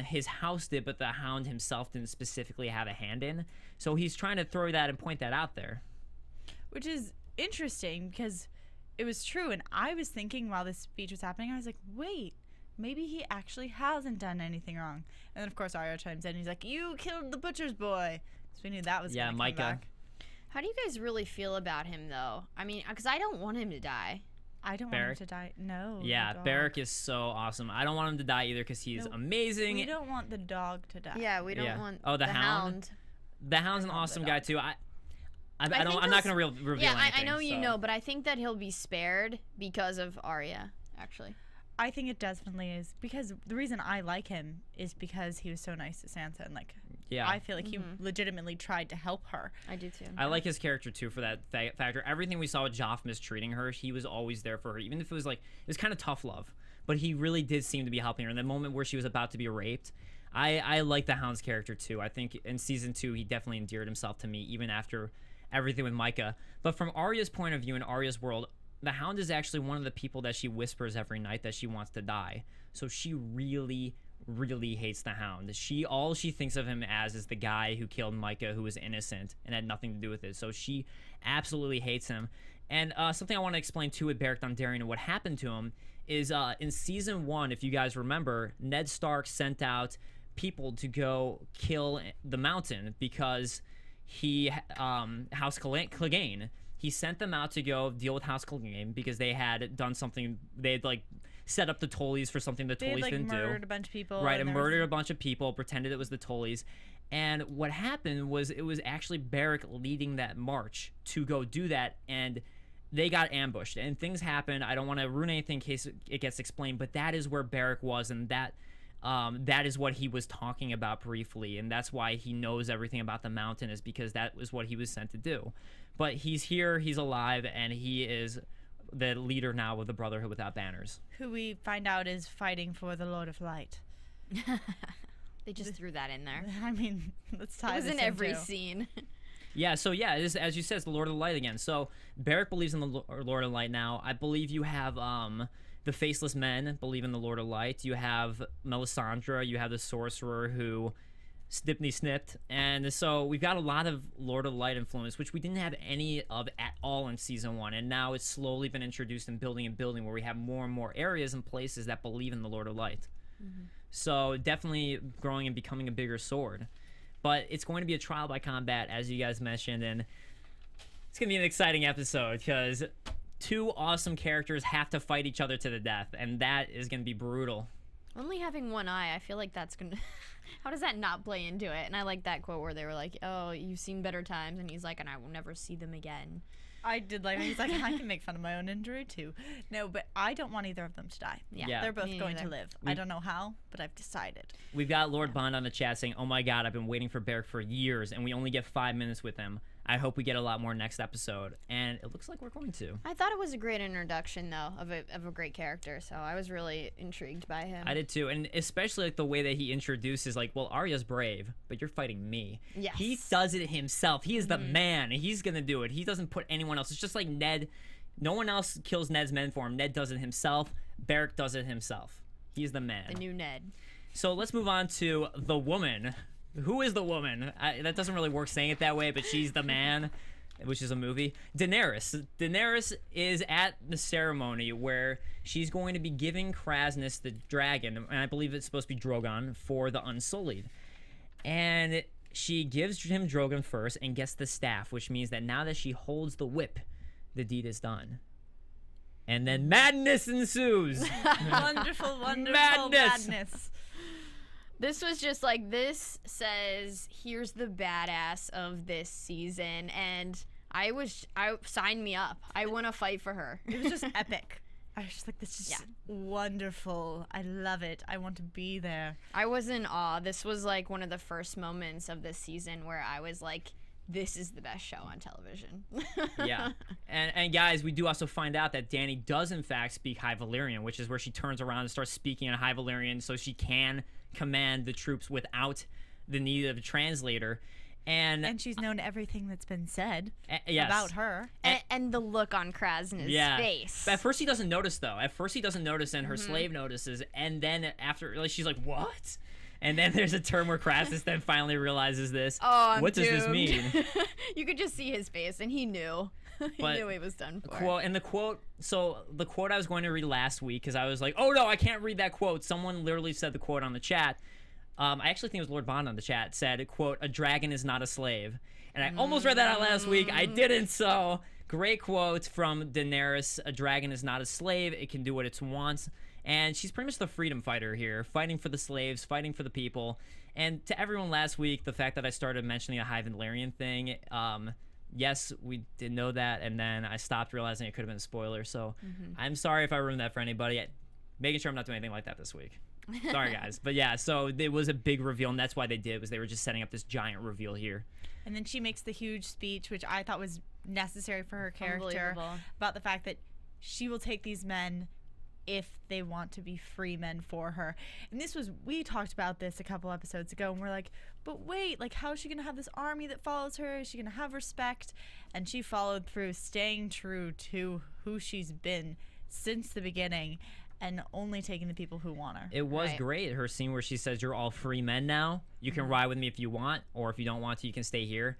his house did, but the Hound himself didn't specifically have a hand in. So he's trying to throw that and point that out there. Which is interesting because it was true. And I was thinking while this speech was happening, I was like, wait, maybe he actually hasn't done anything wrong. And then, of course, Arya chimes in. He's like, you killed the butcher's boy. So we knew that was going to come back. How do you guys really feel about him, though? I mean, because I don't want him to die. I don't want him to die. No. Yeah, Beric is so awesome. I don't want him to die either because he is amazing. We don't want the dog to die. Yeah, we don't want the Hound. The Hound's an awesome guy too. I'm not gonna reveal anything. I know you know, but I think that he'll be spared because of Arya. Actually, I think it definitely is because the reason I like him is because he was so nice to Sansa and like. Yeah. I feel like he legitimately tried to help her. I do too. I like his character too for that factor. Everything we saw with Joff mistreating her, he was always there for her, even if it was kind of tough love. But he really did seem to be helping her. In the moment where she was about to be raped, I like the Hound's character too. I think in season 2 he definitely endeared himself to me, even after everything with Micah. But from Arya's point of view in Arya's world, the Hound is actually one of the people that she whispers every night that she wants to die. So she really hates the Hound. All she thinks of him as is the guy who killed Micah, who was innocent and had nothing to do with it. So she absolutely hates him. And something I want to explain too with Beric Dondarrion and what happened to him is in season 1, if you guys remember, Ned Stark sent out people to go kill the Mountain because House Clegane. He sent them out to go deal with House Clegane because they had done something. They had set up the Tullys for something the Tullys didn't do. They murdered a bunch of people. Right, and murdered a bunch of people, pretended it was the Tullys. And what happened was it was actually Beric leading that march to go do that, and they got ambushed. And things happened. I don't want to ruin anything in case it gets explained, but that is where Beric was, and that is what he was talking about briefly, and that's why he knows everything about the Mountain, is because that was what he was sent to do. But he's here, he's alive, and he is the leader now of the Brotherhood Without Banners. Who we find out is fighting for the Lord of Light. They just threw that in there. I mean, let's tie this in. It was in every scene. Yeah, so yeah, it is, as you said, it's the Lord of the Light again. So Beric believes in the Lord of the Light now. I believe you have the Faceless Men believe in the Lord of Light. You have Melisandre. You have the Sorcerer who snipped. And so we've got a lot of Lord of Light influence, which we didn't have any of at all in season 1. And now it's slowly been introduced in building where we have more and more areas and places that believe in the Lord of Light. So definitely growing and becoming a bigger sword. But it's going to be a trial by combat, as you guys mentioned, and it's going to be an exciting episode because 2 awesome characters have to fight each other to the death, and that is going to be brutal. Only having one eye, I feel like that's going to... How does that not play into it? And I like that quote where they were like, oh, you've seen better times, and he's like, and I will never see them again. I did like, he's like, I can make fun of my own injury too. No, but I don't want either of them to die. Yeah. They're both going to live. I don't know how, but I've decided. We've got Lord Bond on the chat saying, oh my god, I've been waiting for Beric for years, and we only get 5 minutes with him. I hope we get a lot more next episode, and it looks like we're going to. I thought it was a great introduction, though, of a great character, so I was really intrigued by him. I did too, and especially the way that he introduces, well, Arya's brave, but you're fighting me. Yes. He does it himself. He is the man. He's going to do it. He doesn't put anyone else. It's just like Ned. No one else kills Ned's men for him. Ned does it himself. Beric does it himself. He's the man. The new Ned. So let's move on to the woman. Who is the woman? That doesn't really work saying it that way, but she's the man, which is a movie. Daenerys. Daenerys is at the ceremony where she's going to be giving Krasnus the dragon, and I believe it's supposed to be Drogon, for the Unsullied. And she gives him Drogon first and gets the staff, which means that now that she holds the whip, the deed is done. And then madness ensues. Wonderful madness. This was just this says, here's the badass of this season, and I signed me up. I want to fight for her. It was just epic. I was just like, this is wonderful. I love it. I want to be there. I was in awe. This was one of the first moments of this season where I was like, this is the best show on television. Yeah. And guys, we do also find out that Dany does in fact speak High Valyrian, which is where she turns around and starts speaking in High Valyrian so she can command the troops without the need of a translator. And she's known everything that's been said yes. about her. And the look on Krasner's face. At first he doesn't notice, though. At first he doesn't notice, and her slave notices. And then after, like, she's like, what? And then there's a turn where Krasnus then finally realizes this. Oh, I'm what does this doomed. mean? You could just see his face, and he knew. He knew he was done for. The quote I was going to read last week, because I was like, oh no, I can't read that quote. Someone literally said the quote on the chat. I actually think it was Lord Bond on the chat, said, quote, "A dragon is not a slave." And I almost read that out last week. I didn't, so great quote from Daenerys. A dragon is not a slave. It can do what it wants. And she's pretty much the freedom fighter here, fighting for the slaves, fighting for the people. And to everyone last week, the fact that I started mentioning a High Valyrian thing, yes, we did know that, and then I stopped realizing it could have been a spoiler. So I'm sorry if I ruined that for anybody. Making sure I'm not doing anything like that this week. Sorry, guys. But yeah, so it was a big reveal, and that's why they did it, was they were just setting up this giant reveal here. And then she makes the huge speech, which I thought was necessary for her character, about the fact that she will take these men if they want to be free men for her. And we talked about this a couple episodes ago, and we're like, but wait, like, how is she going to have this army that follows her? Is she going to have respect? And she followed through, staying true to who she's been since the beginning, and only taking the people who want her. It was great, her scene where she says, "You're all free men now. You can ride with me if you want, or if you don't want to, you can stay here."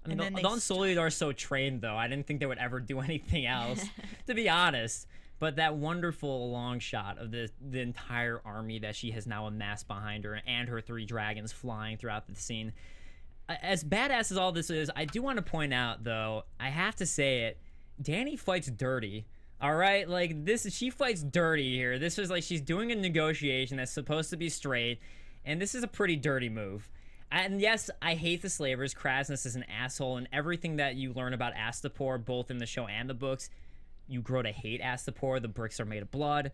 I mean, the Unsullied are so trained, though. I didn't think they would ever do anything else, to be honest. But that wonderful long shot of the entire army that she has now amassed behind her, and her 3 dragons flying throughout the scene. As badass as all this is, I do want to point out, though, I have to say it, Dany fights dirty. All right, like, she fights dirty here. This is like she's doing a negotiation that's supposed to be straight, and this is a pretty dirty move. And yes, I hate the slavers. Krasnus is an asshole, and everything that you learn about Astapor, both in the show and the books, you grow to hate Astapor. The bricks are made of blood,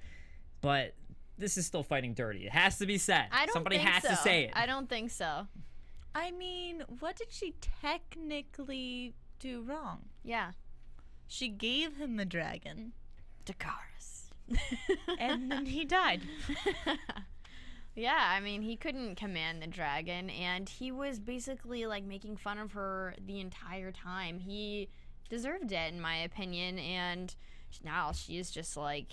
but this is still fighting dirty. It has to be said. Somebody has to say it. I don't think so. I mean, what did she technically do wrong? Yeah. She gave him the dragon. Dracarys. And then he died. Yeah, I mean, he couldn't command the dragon, and he was basically, like, making fun of her the entire time. He deserved it, in my opinion, and now she is just, like,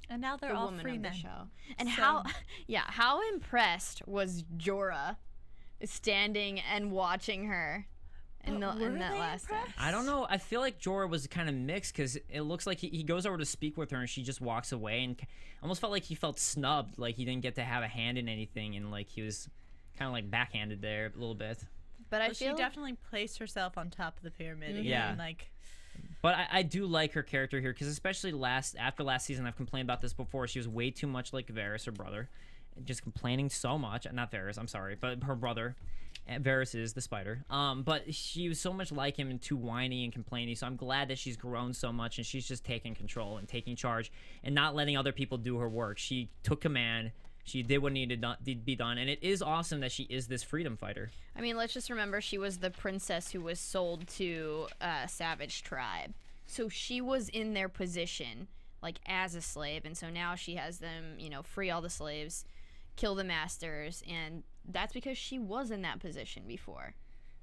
and now they're the all woman free of men. the show. And how impressed was Jorah standing and watching her? In that last scene. I don't know. I feel like Jorah was kind of mixed, because it looks like he goes over to speak with her and she just walks away, and almost felt like he felt snubbed, like he didn't get to have a hand in anything, and like he was kind of like backhanded there a little bit. But I feel she definitely placed herself on top of the pyramid again. Yeah. Like, but I do like her character here, because especially after last season, I've complained about this before, she was way too much like Varys, her brother, just complaining so much. Not Varys, I'm sorry, but her brother. Varys is the spider. But she was so much like him and too whiny and complaining. So I'm glad that she's grown so much and she's just taking control and taking charge and not letting other people do her work. She took command. She did what needed to be done. And it is awesome that she is this freedom fighter. I mean, let's just remember she was the princess who was sold to a savage tribe. So she was in their position, like, as a slave. And so now she has them, free all the slaves, kill the masters, and that's because she was in that position before.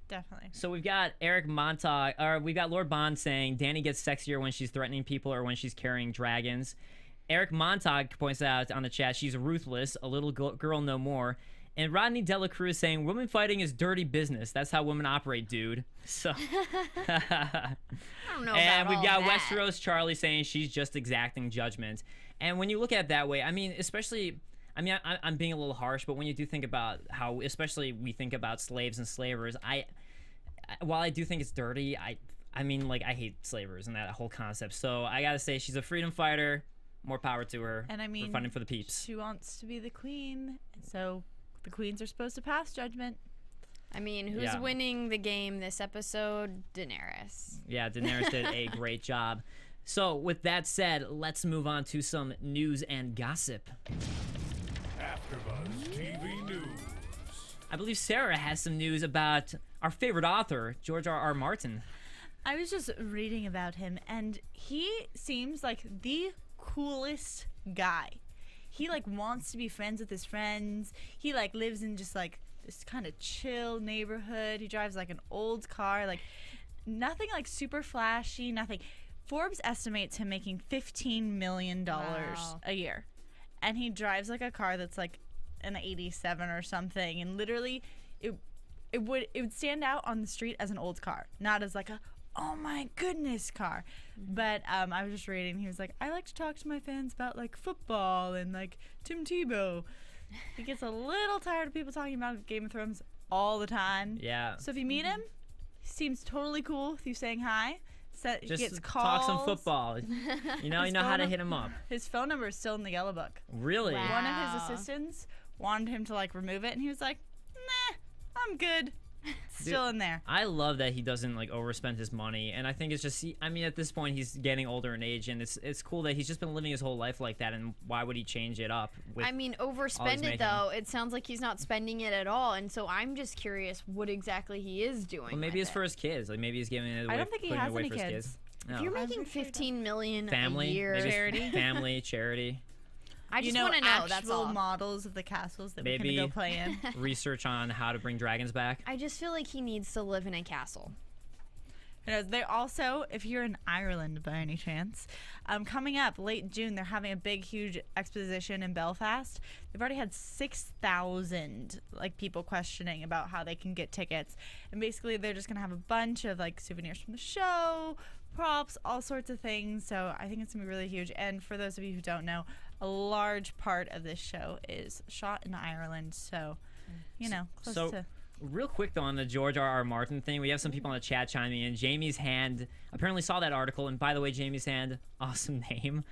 Definitely. So we've got we've got Lord Bond saying Dany gets sexier when she's threatening people or when she's carrying dragons. Eric Montag points out on the chat she's ruthless, a little girl no more. And Rodney Dela Cruz saying women fighting is dirty business. That's how women operate, dude. So I don't know. And we've got that. Westeros Charlie saying she's just exacting judgment. And when you look at it that way, I mean, especially. I'm being a little harsh, but when you do think about how, especially we think about slaves and slavers, while I do think it's dirty, I hate slavers and that whole concept. So I gotta say, she's a freedom fighter. More power to her. And I mean, for fighting for the peeps. She wants to be the queen, so the queens are supposed to pass judgment. I mean, who's winning the game this episode? Daenerys. Yeah, Daenerys did a great job. So with that said, let's move on to some news and gossip. AfterBuzz TV News. I believe Sara has some news about our favorite author, George R.R. Martin. I was just reading about him, and he seems like the coolest guy. He, like, wants to be friends with his friends. He, like, lives in just, like, this kind of chill neighborhood. He drives like an old car, like nothing like super flashy, nothing. Forbes estimates him making $15 million a year. And he drives like a car that's like an 87 or something. And literally it would stand out on the street as an old car, not as like a oh my goodness car. But I was just reading, he was like, I like to talk to my fans about like football and like Tim Tebow. He gets a little tired of people talking about Game of Thrones all the time. Yeah. So if you meet him, he seems totally cool with you saying hi. Just gets calls. talk some football. You know how to hit him up. His phone number is still in the yellow book. Really? Wow. One of his assistants wanted him to like remove it, and he was like, nah, I'm good. It's still in there. I love that he doesn't like overspend his money, and I think it's just I mean at this point he's getting older in age, and it's cool that he's just been living his whole life like that, and why would he change it up with I mean, overspend it though. It sounds like he's not spending it at all, and so I'm just curious what exactly he is doing. Well, maybe with it's for his kids. Like maybe he's giving it away. I don't think he putting it has away any for his kids. No. If you're I'm making pretty sure $15 million family, a year, maybe it's Charity. family, charity. I just you know, want to know. That's actual all. models of the castles that Maybe. we can go play in. Research on how to bring dragons back. I just feel like he needs to live in a castle. You know, they also, if you're in Ireland by any chance, coming up late June, they're having a big, huge exposition in Belfast. They've already had 6,000 like people questioning about how they can get tickets, and basically they're just gonna have a bunch of like souvenirs from the show, props, all sorts of things. So I think it's gonna be really huge. And for those of you who don't know, a large part of this show is shot in Ireland. So, you know, close to. Real quick though on the George R.R. Martin thing, we have some people in the chat chiming in. Jamie's Hand apparently saw that article, and by the way, Jamie's Hand, awesome name.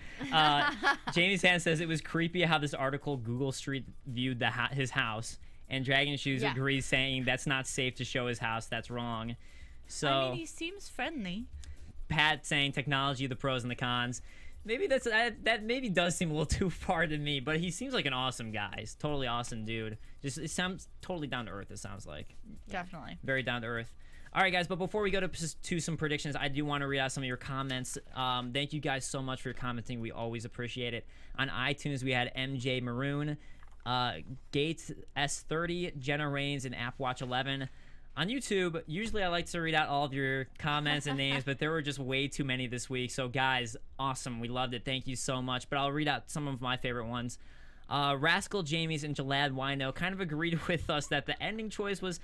Jamie's Hand says it was creepy how this article Google Street viewed his house, and Dragon Shoes agrees, saying that's not safe to show his house. That's wrong. So I mean, he seems friendly. Pat saying technology, the pros and the cons. Maybe that maybe does seem a little too far to me, but he seems like an awesome guy. He's a totally awesome dude. Just it sounds totally down to earth. It sounds like Definitely very down to earth. All right, guys, but before we go to some predictions, I do want to read out some of your comments. Thank you guys so much for your commenting. We always appreciate it. On iTunes, we had MJ Maroon, Gates S30, Jenna Rains, and AppWatch11. On YouTube, usually I like to read out all of your comments and names, but there were just way too many this week. So, guys, awesome. We loved it. Thank you so much. But I'll read out some of my favorite ones. Rascal Jamies and Jalad Wino kind of agreed with us that the ending choice was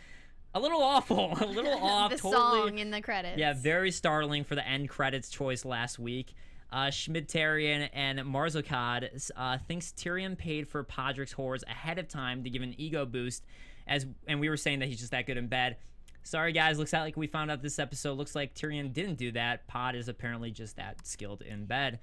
a little awful, a little off. The totally, song in the credits. Yeah, very startling for the end credits choice last week. Schmidtarian and Marzokad thinks Tyrion paid for Podrick's whores ahead of time to give an ego boost, and we were saying that he's just that good in bed. Sorry, guys. Looks like we found out this episode. Looks like Tyrion didn't do that. Pod is apparently just that skilled in bed.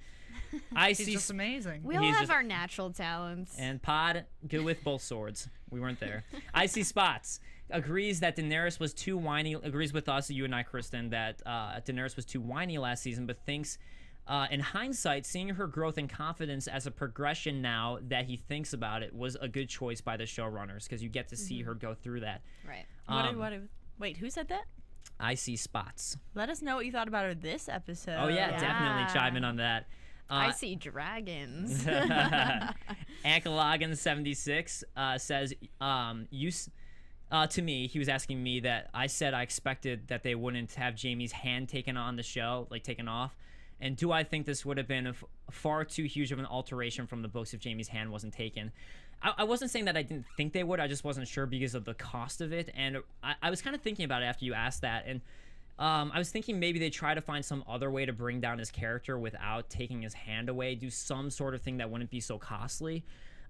He's just amazing. We all have our natural talents. And Pod, good with both swords. We weren't there. I See Spots agrees that Daenerys was too whiny. Agrees with us, you and I, Kristen, that Daenerys was too whiny last season, but thinks in hindsight, seeing her growth and confidence as a progression now that he thinks about it was a good choice by the showrunners, because you get to see her go through that. Right. Wait, who said that? I See Spots. Let us know what you thought about her this episode. Oh, yeah, definitely chime in on that. I see dragons. Ankalogan76 says, to me, he was asking me that I said I expected that they wouldn't have Jamie's hand taken on the show, like taken off. And do I think this would have been far too huge of an alteration from the books if Jamie's hand wasn't taken? I wasn't saying that I didn't think they would. I just wasn't sure because of the cost of it. And I was kind of thinking about it after you asked that. And I was thinking maybe they try to find some other way to bring down his character without taking his hand away, do some sort of thing that wouldn't be so costly.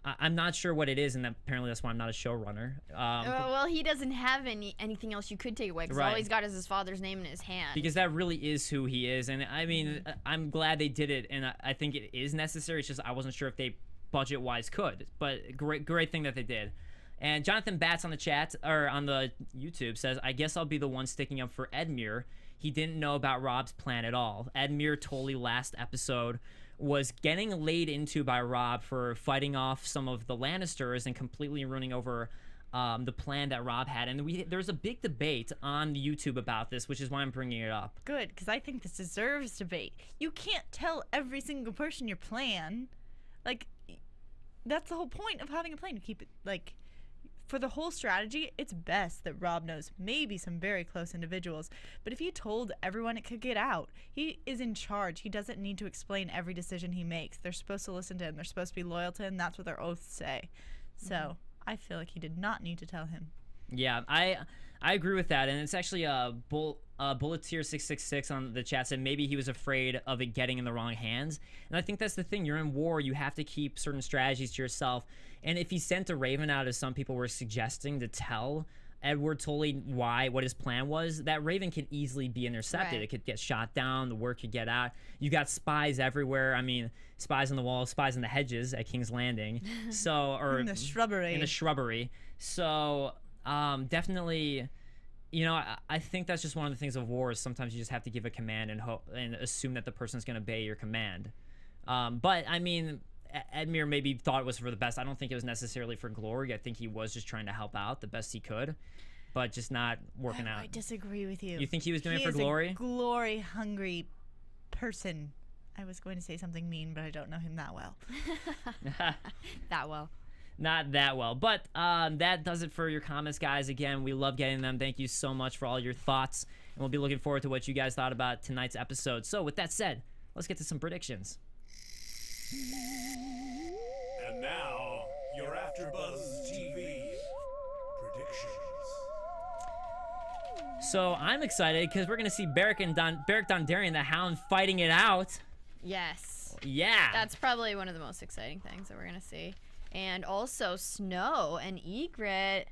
I'm not sure what it is, and apparently that's why I'm not a showrunner. Well, he doesn't have anything else you could take away, because all he's got is his father's name in his hand. Because that really is who he is, and I mean, I'm glad they did it, and I think it is necessary. It's just I wasn't sure if they budget-wise could, but great thing that they did. And Jonathan Batts on the chat, or on the YouTube, says, I guess I'll be the one sticking up for Edmure. He didn't know about Rob's plan at all. Edmure Tully last episode was getting laid into by Rob for fighting off some of the Lannisters and completely ruining over the plan that Rob had. And there's a big debate on YouTube about this, which is why I'm bringing it up. Good, because I think this deserves debate. You can't tell every single person your plan. Like, that's the whole point of having a plan. You keep it, like, for the whole strategy, it's best that Rob knows maybe some very close individuals. But if he told everyone, it could get out. He is in charge. He doesn't need to explain every decision he makes. They're supposed to listen to him. They're supposed to be loyal to him. That's what their oaths say. So I feel like he did not need to tell him. Yeah, I agree with that, and it's actually Bulleteer 666 on the chat said maybe he was afraid of it getting in the wrong hands, and I think that's the thing. You're in war, you have to keep certain strategies to yourself, and if he sent a Raven out, as some people were suggesting, to tell Edward Tully what his plan was, that Raven could easily be intercepted. Right. It could get shot down, the word could get out. You got spies everywhere. I mean, spies on the wall, spies in the hedges at King's Landing, or In the shrubbery. In the shrubbery. So definitely, I think that's just one of the things of war is sometimes you just have to give a command and assume that the person's going to obey your command. But I mean, Edmure maybe thought it was for the best. I don't think it was necessarily for glory. I think he was just trying to help out the best he could, but just not working out. I disagree with you. You think he was doing it for is glory? A glory-hungry person. I was going to say something mean, but I don't know him that well. That well. Not that well. But that does it for your comments, guys. Again, we love getting them. Thank you so much for all your thoughts, and we'll be looking forward to what you guys thought about tonight's episode. So with that said, let's get to some predictions. And now, your AfterBuzz TV predictions. So I'm excited because we're going to see Beric Dondarrion, the Hound, fighting it out. Yes. Yeah. That's probably one of the most exciting things that we're going to see. And also Snow and Ygritte.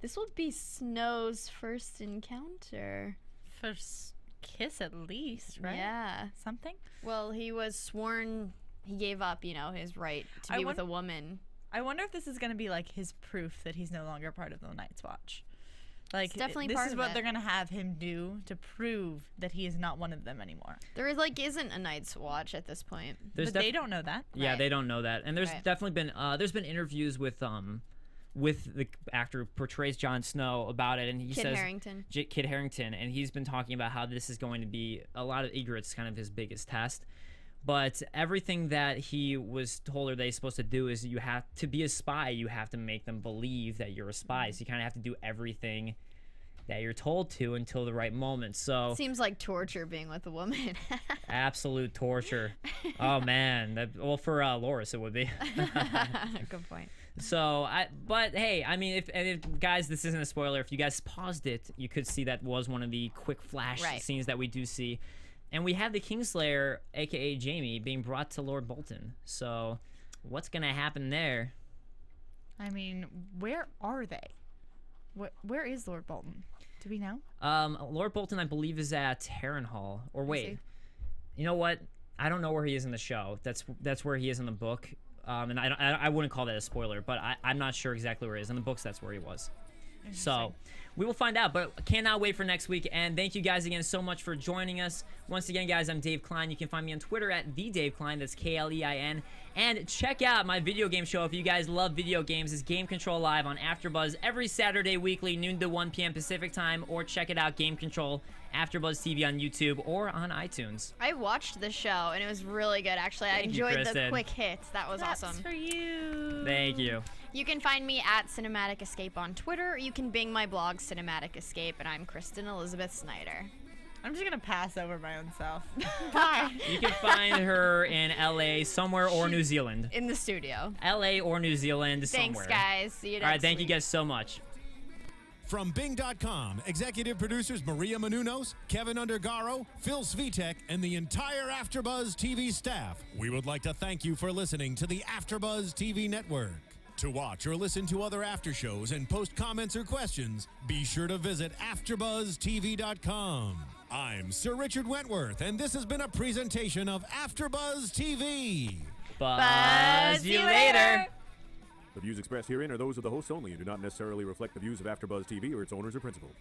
This will be Snow's first encounter. First kiss, at least, right? Yeah. Something? Well, he was sworn he gave up, his right to be with a woman. I wonder if this is going to be like his proof that he's no longer part of the Night's Watch. Like, It's definitely this part is of what it. they're going to have him do to prove that he is not one of them anymore. There isn't a Night's Watch at this point. There's But they don't know that. Yeah, Right. they don't know that. And there's Right. definitely been interviews with the actor who portrays Jon Snow about it, and he Kit says Harington. Kit Harington, and he's been talking about how this is going to be a lot of Ygritte's kind of his biggest test. But everything that he was told or they're supposed to do is you have to be a spy. You have to make them believe that you're a spy. So you kind of have to do everything that you're told to until the right moment. So Seems like torture being with a woman. absolute torture. Oh man, for Loras it would be. Good point. So but hey, I mean, if guys, this isn't a spoiler. If you guys paused it, you could see that was one of the quick flash Right. scenes that we do see. And we have the Kingslayer, aka Jaime, being brought to Lord Bolton. So, what's gonna happen there? I mean, where are they? Where is Lord Bolton? Do we know? Lord Bolton, I believe, is at Harrenhal. Or wait, he? you know what? I don't know where he is in the show. That's where he is in the book. And I wouldn't call that a spoiler, but I'm not sure exactly where he is. In the books, that's where he was. So we will find out, but cannot wait for next week. And thank you guys again so much for joining us. Once again, guys, I'm Dave Klein. You can find me on Twitter at @TheDaveKlein. That's Klein. And check out my video game show if you guys love video games. It's Game Control Live on AfterBuzz every Saturday weekly, noon to 1 p.m. Pacific time. Or check it out, Game Control AfterBuzz TV on YouTube or on iTunes. I watched the show and it was really good. Actually, I Thank you, enjoyed the Kristen. quick hits. That was That's awesome. for you. Thank you. You can find me at Cinematic Escape on Twitter. You can bing my blog, Cinematic Escape, and I'm Kristen Elizabeth Snyder. I'm just going to pass over my own self. Bye. You can find her in LA somewhere or New Zealand. In the studio. LA or New Zealand Thanks, somewhere. guys. See you next All right, thank you week. guys so much. From Bing.com, executive producers Maria Menounos, Kevin Undergaro, Phil Svitek, and the entire AfterBuzz TV staff, we would like to thank you for listening to the AfterBuzz TV network. To watch or listen to other after shows and post comments or questions, be sure to visit AfterBuzzTV.com. I'm Sir Richard Wentworth, and this has been a presentation of AfterBuzz TV. Buzz you later. The views expressed herein are those of the hosts only and do not necessarily reflect the views of AfterBuzz TV or its owners or principals.